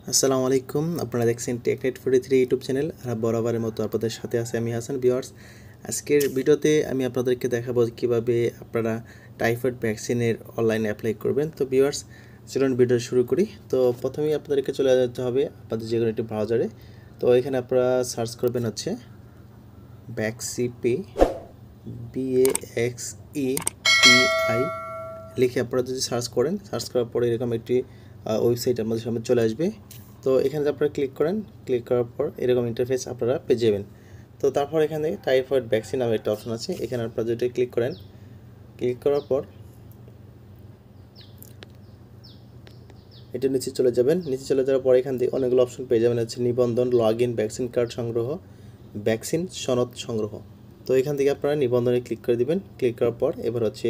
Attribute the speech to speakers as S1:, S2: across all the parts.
S1: আসসালামু আলাইকুম। আপনারা দেখছেন টেকনেট 43 ইউটিউব চ্যানেল। আর বরাবরের মতো আপনাদের সাথে আছে আমি হাসান। ভিউয়ার্স, আজকের ভিডিওতে আমি আপনাদেরকে দেখাবো কিভাবে আপনারা টাইফয়েড ভ্যাকসিনের অনলাইনে অ্যাপ্লাই করবেন। তো ভিউয়ার্স, চলুন ভিডিও শুরু করি। তো প্রথমেই আপনাদেরকে চলে যেতে হবে আপনাদের যে কোনো একটি ব্রাউজারে। তো এখানে আপনারা সার্চ করবেন হচ্ছে ভ্যাক্সিপে, BAXEPI লিখে আপনারা যদি সার্চ করেন, সার্চ করার পরে এরকম একটি ওয়েবসাইট আমাদের সামনে চলে আসবে। তো এখানে আপনারা ক্লিক করেন, ক্লিক করার পর এরকম ইন্টারফেস আপনারা পেয়ে যাবেন। তো তারপর এখানে টাইফয়েড ভ্যাকসিন নামে একটা অপশন আছে, এখানে আপনারা যদি ক্লিক করেন, ক্লিক করার পর এটা নিচে চলে যাবেন। নিচে চলে যাওয়ার পর এখান থেকে অনেকগুলো অপশন পেয়ে যাবেন, হচ্ছে নিবন্ধন, লগ ইন, ভ্যাকসিন কার্ড সংগ্রহ, ভ্যাকসিন সনদ সংগ্রহ। তো এখান থেকে আপনারা নিবন্ধনে ক্লিক করে দিবেন। ক্লিক করার পর এবার হচ্ছে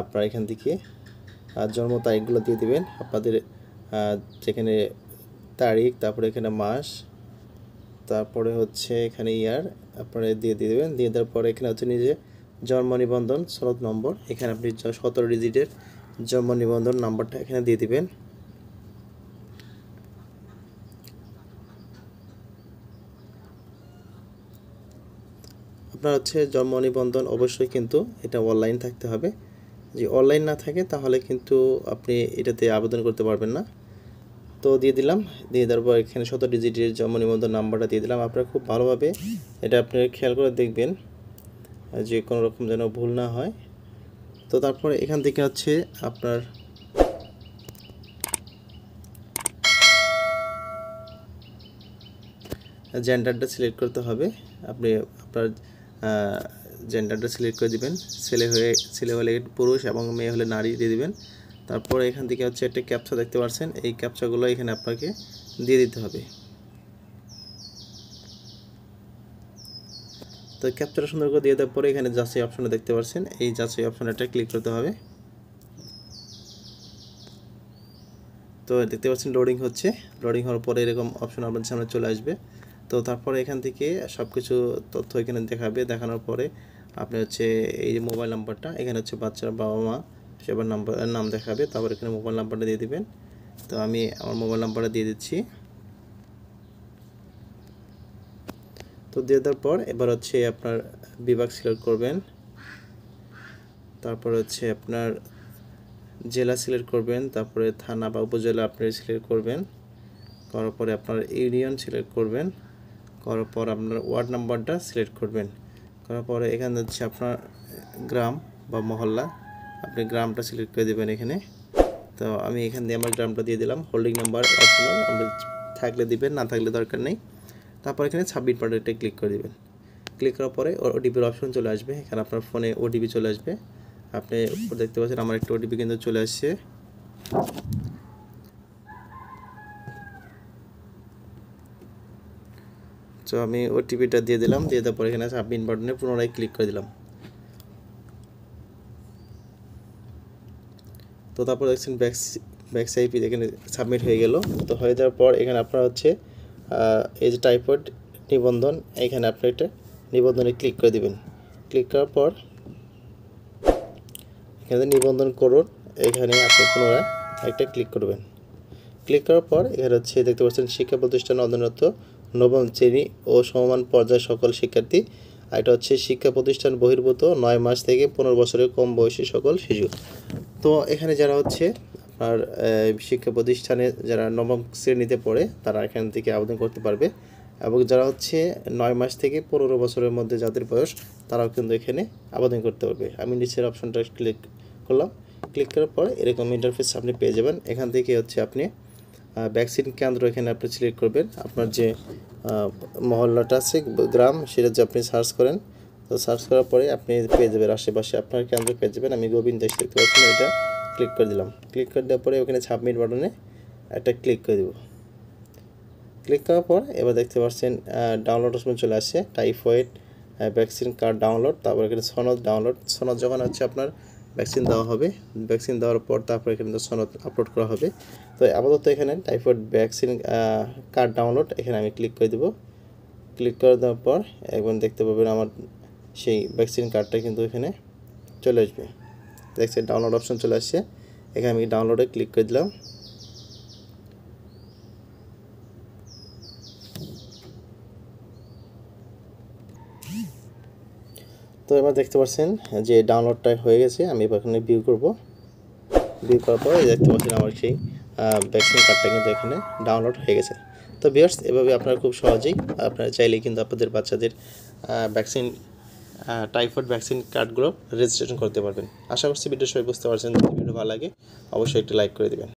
S1: আপনারা এখান থেকে জন্ম তারিখগুলো দিয়ে দিবেন, আপনাদের যেখানে তারিখ, তারপরে এখানে মাস, তারপরে হচ্ছে এখানে ইয়ার আপনারা দিয়ে দেবেন। দিয়ে দেওয়ার পরে এখানে হচ্ছে নিজে জন্ম নিবন্ধন সনদ নম্বর, এখানে আপনি 17 ডিজিটের জন্ম নিবন্ধন নাম্বারটা এখানে দিয়ে দিবেন। আপনার হচ্ছে জন্ম নিবন্ধন অবশ্যই কিন্তু এটা অনলাইন থাকতে হবে। যদি অনলাইন না থাকে তাহলে কিন্তু আপনি এটাতে আবেদন করতে পারবেন না। তো দিয়ে দিলাম। দিয়ে দেওয়ার পর এখানে 17 ডিজিটের জন্ম নিবন্ধন নাম্বারটা দিয়ে দিলাম। আপনারা খুব ভালোভাবে এটা আপনি খেয়াল করে দেখবেন যে কোনো রকম যেন ভুল না হয়। তো তারপরে এখান থেকে হচ্ছে আপনার জেন্ডারটা সিলেক্ট করতে হবে। আপনি আপনার জেন্ডারটা সিলেক্ট করে দিবেন। ছেলে হলে পুরুষ এবং মেয়ে হলে নারী দিয়ে দিবেন। তারপরে এখান থেকে হচ্ছে একটা ক্যাপচা দেখতে পাচ্ছেন, এই ক্যাপচাগুলো এখানে আপনাকে দিয়ে দিতে হবে। তো ক্যাপচাটা সুন্দর করে দিয়ে দেওয়ার পরে এখানে যাচাই অপশনটা দেখতে পাচ্ছেন, এই যাচাই অপশনটা ক্লিক করতে হবে। তো দেখতে পাচ্ছেন লোডিং হচ্ছে। লোডিং হওয়ার পরে এরকম অপশন আপনাদের সামনে চলে আসবে। তো তারপরে এখান থেকে সব কিছু তথ্য এখানে দেখাবে। দেখানোর পরে আপনি হচ্ছে এই যে মোবাইল নাম্বারটা, এখানে হচ্ছে বাচ্চার বাবা মা সেবার নাম দেখাবে। তারপর এখানে মোবাইল নাম্বারটা দিয়ে দিবেন। তো আমি আমার মোবাইল নাম্বারটা দিয়ে দিচ্ছি। তো দিয়ে দেওয়ার পর এবার হচ্ছে আপনার বিভাগ সিলেক্ট করবেন। তারপর হচ্ছে আপনার জেলা সিলেক্ট করবেন। তারপরে থানা বা উপজেলা আপনি সিলেক্ট করবেন। করার পরে আপনার ইউনিয়ন সিলেক্ট করবেন। করার পর আপনার ওয়ার্ড নাম্বারটা সিলেক্ট করবেন। করার পরে এখানে হচ্ছে আপনার গ্রাম বা মহল্লা, আপনি গ্রামটা সিলেক্ট করে দেবেন এখানে। তো আমি এখান দিয়ে আমার গ্রামটা দিয়ে দিলাম। হোল্ডিং নাম্বার অপশনাল, আপনি থাকলে দিবেন, না থাকলে দরকার নেই। তারপর এখানে সাবমিট বাটনটা ক্লিক করে দেবেন। ক্লিক করার পরে ওটিপির অপশন চলে আসবে। এখানে আপনার ফোনে ওটিপি চলে আসবে। আপনি দেখতে পাচ্ছেন আমার একটা ওটিপি কিন্তু চলে আসছে। তো আমি ওটিপিটা দিয়ে দিলাম। দিয়ে দেওয়ার পরে এখানে সাবমিট বাটনে পুনরায় ক্লিক করে দিলাম। তো তারপর দেখছেন ভ্যাক্সিপি এখানে সাবমিট হয়ে গেল। তো হয়ে যাওয়ার পর এখানে আপনার হচ্ছে এই যে টাইফয়েড নিবন্ধন, এখানে আপনি একটা নিবন্ধনে ক্লিক করে দিবেন। ক্লিক করার পর এখানে নিবন্ধন করুন, এখানে আপনি পুনরায় একটা ক্লিক করবেন। ক্লিক করার পর এখানে হচ্ছে দেখতে পাচ্ছেন শিক্ষা প্রতিষ্ঠান অধ্যয়নরত নবম শ্রেণী ও সমমান পর্যায়ের সকল শিক্ষার্থী। আর এটা হচ্ছে শিক্ষা প্রতিষ্ঠান বহির্ভূত 9 মাস থেকে 15 বছরের কম বয়সী সকল শিশু। তো এখানে যারা হচ্ছে আপনার শিক্ষা প্রতিষ্ঠানে যারা নবম শ্রেণীতে পড়ে তারা এখান থেকে আবেদন করতে পারবে, এবং যারা হচ্ছে 9 মাস থেকে 15 বছরের মধ্যে যাদের বয়স তারাও কিন্তু এখানে আবেদন করতে পারবে। আমি নিচের অপশনটা ক্লিক করলাম। ক্লিক করার পর এরকম ইন্টারফেস আপনি পেয়ে যাবেন। এখান থেকে হচ্ছে আপনি ভ্যাকসিন কেন্দ্র এখানে আপনি সিলেক্ট করবেন। আপনার যে মহল্লাটা আছে, গ্রাম, সেটা যে আপনি সার্চ করেন। তো সার্চ করার পরে আপনি পেয়ে যাবেন আশেপাশে আপনার কেন্দ্র পেয়ে যাবেন। আমি গোবিন্দ দেখতে পাচ্ছেন, এটা ক্লিক করে দিলাম। ক্লিক করে দেওয়ার পরে ওখানে সাবমিট বাটনে একটা ক্লিক করে দেব। ক্লিক করার পর এবার দেখতে পাচ্ছেন ডাউনলোড অপশন চলে আসছে, টাইফয়েড ভ্যাকসিন কার্ড ডাউনলোড। তারপর এখানে সনদ ডাউনলোড। সনদ যখন হচ্ছে আপনার ভ্যাকসিন দেওয়া হবে, ভ্যাকসিন দেওয়ার পর তারপর এখানে সনদ আপলোড করা হবে। তো আপাতত এখানে টাইফয়েড ভ্যাকসিন কার্ড ডাউনলোড, এখানে আমি ক্লিক করে দেবো। ক্লিক করে দেওয়ার পর একবার দেখতে পাবেন আমার সেই ভ্যাকসিন কার্ডটা কিন্তু এখানে চলে আসবে। দেখছেন ডাউনলোড অপশন চলে আসছে, এখানে আমি ডাউনলোডে ক্লিক করে দিলাম। এবার দেখতে পাচ্ছেন যে ডাউনলোডটা হয়ে গেছে। আমি এবার এখানে ভিউ করব। ভিউ করার পর দেখতে পাচ্ছেন আমার সেই ভ্যাকসিন কার্ডটা কিন্তু এখানে ডাউনলোড হয়ে গেছে। তো ভিউয়ার্স, এভাবে আপনারা খুব সহজেই আপনারা চাইলেই কিন্তু আপনাদের বাচ্চাদের ভ্যাকসিন টাইফয়েড ভ্যাকসিন কার্ডগুলো রেজিস্ট্রেশন করতে পারবেন। আশা করছি ভিডিও সবাই বুঝতে পারছেন। যদি ভিডিও ভালো লাগে অবশ্যই একটি লাইক করে দেবেন।